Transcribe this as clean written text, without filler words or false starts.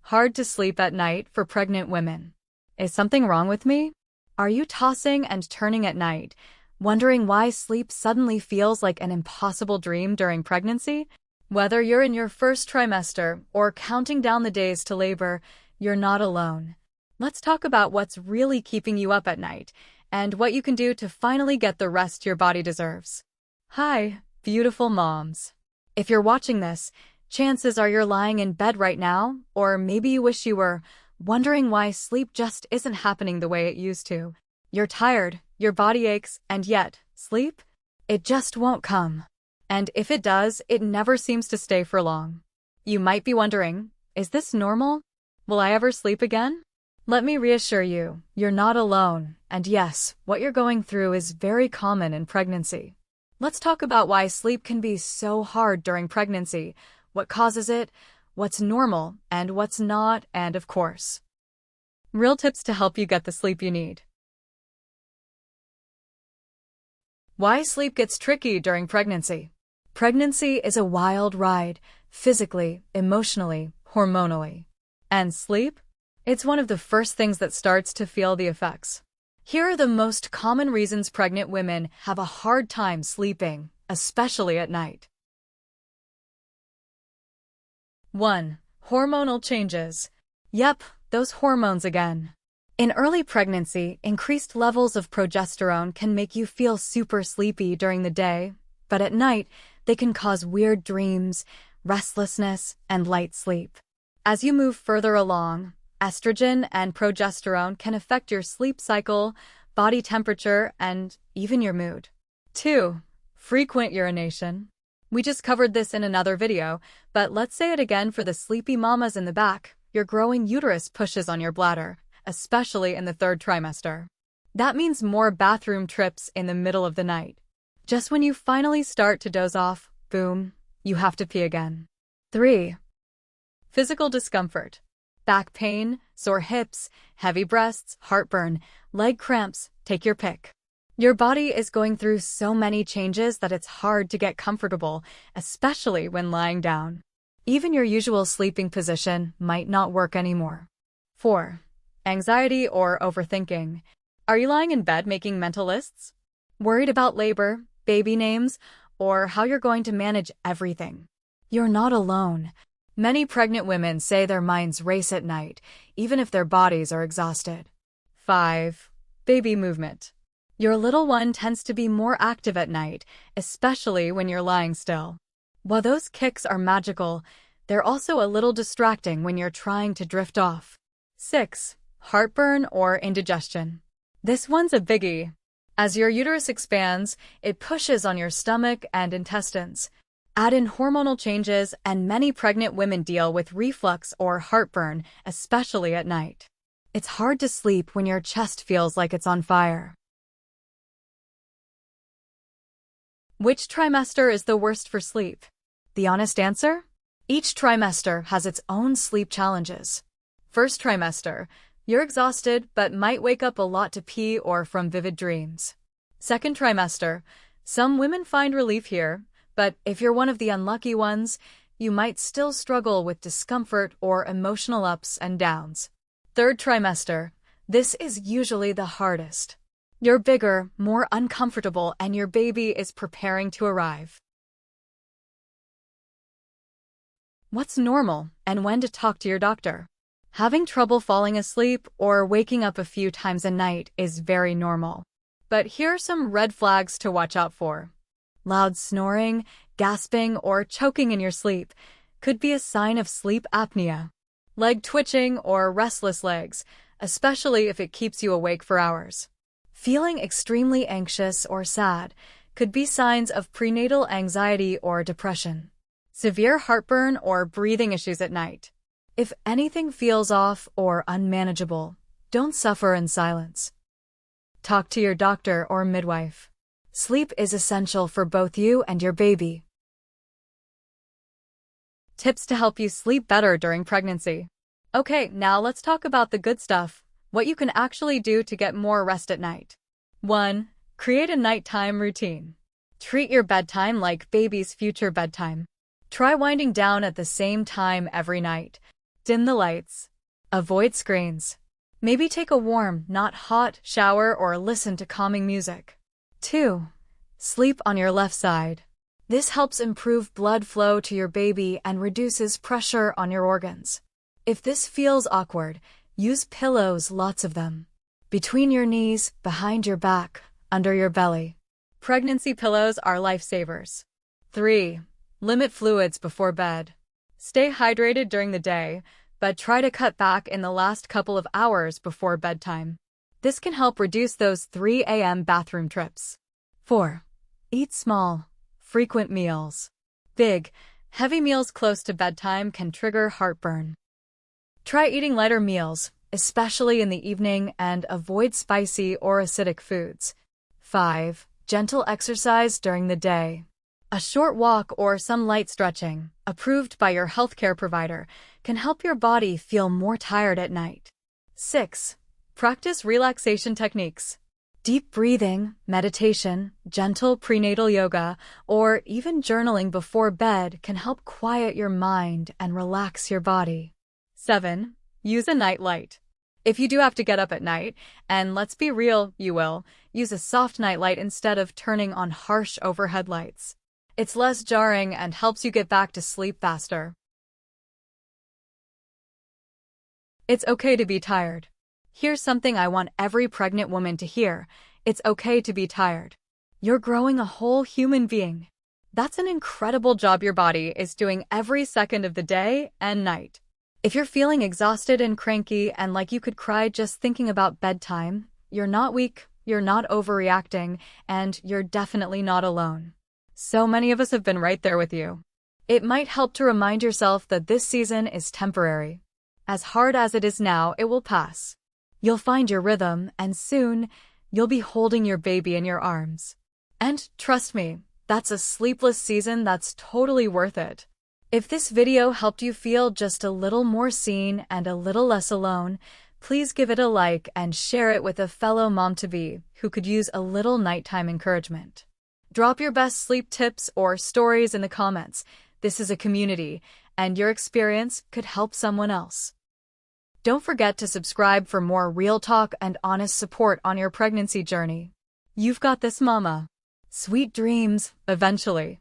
Hard to sleep at night for pregnant women. Is something wrong with me? Are you tossing and turning at night, wondering why sleep suddenly feels like an impossible dream during pregnancy? Whether you're in your first trimester or counting down the days to labor, you're not alone. Let's talk about what's really keeping you up at night and what you can do to finally get the rest your body deserves. Hi, beautiful moms. If you're watching this, chances are you're lying in bed right now, or maybe you wish you were, wondering why sleep just isn't happening the way it used to. You're tired, your body aches, and yet, sleep? It just won't come. And if it does, it never seems to stay for long. You might be wondering, is this normal? Will I ever sleep again? Let me reassure you, you're not alone, and yes, what you're going through is very common in pregnancy. Let's talk about why sleep can be so hard during pregnancy, what causes it, what's normal, and what's not, and of course, real tips to help you get the sleep you need. Why sleep gets tricky during pregnancy. Pregnancy is a wild ride, physically, emotionally, hormonally. And sleep? It's one of the first things that starts to feel the effects. Here are the most common reasons pregnant women have a hard time sleeping, especially at night. 1. Hormonal changes. Yep, those hormones again. In early pregnancy, increased levels of progesterone can make you feel super sleepy during the day, but at night, they can cause weird dreams, restlessness, and light sleep. As you move further along, estrogen and progesterone can affect your sleep cycle, body temperature, and even your mood. 2. Frequent urination. We just covered this in another video, but let's say it again for the sleepy mamas in the back. Your growing uterus pushes on your bladder, especially in the third trimester. That means more bathroom trips in the middle of the night. Just when you finally start to doze off, boom, you have to pee again. 3. Physical discomfort. Back pain, sore hips, heavy breasts, heartburn, leg cramps, take your pick. Your body is going through so many changes that it's hard to get comfortable, especially when lying down. Even your usual sleeping position might not work anymore. 4. Anxiety or overthinking. Are you lying in bed making mental lists? Worried about labor, baby names, or how you're going to manage everything? You're not alone. Many pregnant women say their minds race at night, even if their bodies are exhausted. 5. Baby movement. Your little one tends to be more active at night, especially when you're lying still. While those kicks are magical, they're also a little distracting when you're trying to drift off. 6. Heartburn or indigestion. This one's a biggie. As your uterus expands, it pushes on your stomach and intestines. Add in hormonal changes, and many pregnant women deal with reflux or heartburn, especially at night. It's hard to sleep when your chest feels like it's on fire. Which trimester is the worst for sleep? The honest answer? Each trimester has its own sleep challenges. First trimester, you're exhausted but might wake up a lot to pee or from vivid dreams. Second trimester, some women find relief here, but if you're one of the unlucky ones, you might still struggle with discomfort or emotional ups and downs. Third trimester, this is usually the hardest. You're bigger, more uncomfortable, and your baby is preparing to arrive. What's normal, and when to talk to your doctor? Having trouble falling asleep or waking up a few times a night is very normal. But here are some red flags to watch out for. Loud snoring, gasping, or choking in your sleep could be a sign of sleep apnea. Leg twitching or restless legs, especially if it keeps you awake for hours. Feeling extremely anxious or sad could be signs of prenatal anxiety or depression. Severe heartburn or breathing issues at night. If anything feels off or unmanageable, don't suffer in silence. Talk to your doctor or midwife. Sleep is essential for both you and your baby. Tips to help you sleep better during pregnancy. Okay, now let's talk about the good stuff. What you can actually do to get more rest at night. 1. Create a nighttime routine. Treat your bedtime like baby's future bedtime. Try winding down at the same time every night. Dim the lights. Avoid screens. Maybe take a warm, not hot, shower or listen to calming music. 2. Sleep on your left side. This helps improve blood flow to your baby and reduces pressure on your organs. If this feels awkward, use pillows, lots of them. Between your knees, behind your back, under your belly. Pregnancy pillows are lifesavers. 3. Limit fluids before bed. Stay hydrated during the day, but try to cut back in the last couple of hours before bedtime. This can help reduce those 3 a.m. bathroom trips. 4. Eat small, frequent meals. Big, heavy meals close to bedtime can trigger heartburn. Try eating lighter meals, especially in the evening, and avoid spicy or acidic foods. 5. Gentle exercise during the day. A short walk or some light stretching, approved by your healthcare provider, can help your body feel more tired at night. 6. Practice relaxation techniques. Deep breathing, meditation, gentle prenatal yoga, or even journaling before bed can help quiet your mind and relax your body. 7. Use a night light. If you do have to get up at night, and let's be real, you will, use a soft night light instead of turning on harsh overhead lights. It's less jarring and helps you get back to sleep faster. It's okay to be tired. Here's something I want every pregnant woman to hear. It's okay to be tired. You're growing a whole human being. That's an incredible job your body is doing every second of the day and night. If you're feeling exhausted and cranky and like you could cry just thinking about bedtime, you're not weak, you're not overreacting, and you're definitely not alone. So many of us have been right there with you. It might help to remind yourself that this season is temporary. As hard as it is now, it will pass. You'll find your rhythm, and soon, you'll be holding your baby in your arms. And trust me, that's a sleepless season that's totally worth it. If this video helped you feel just a little more seen and a little less alone, please give it a like and share it with a fellow mom-to-be who could use a little nighttime encouragement. Drop your best sleep tips or stories in the comments. This is a community, and your experience could help someone else. Don't forget to subscribe for more real talk and honest support on your pregnancy journey. You've got this, mama. Sweet dreams, eventually.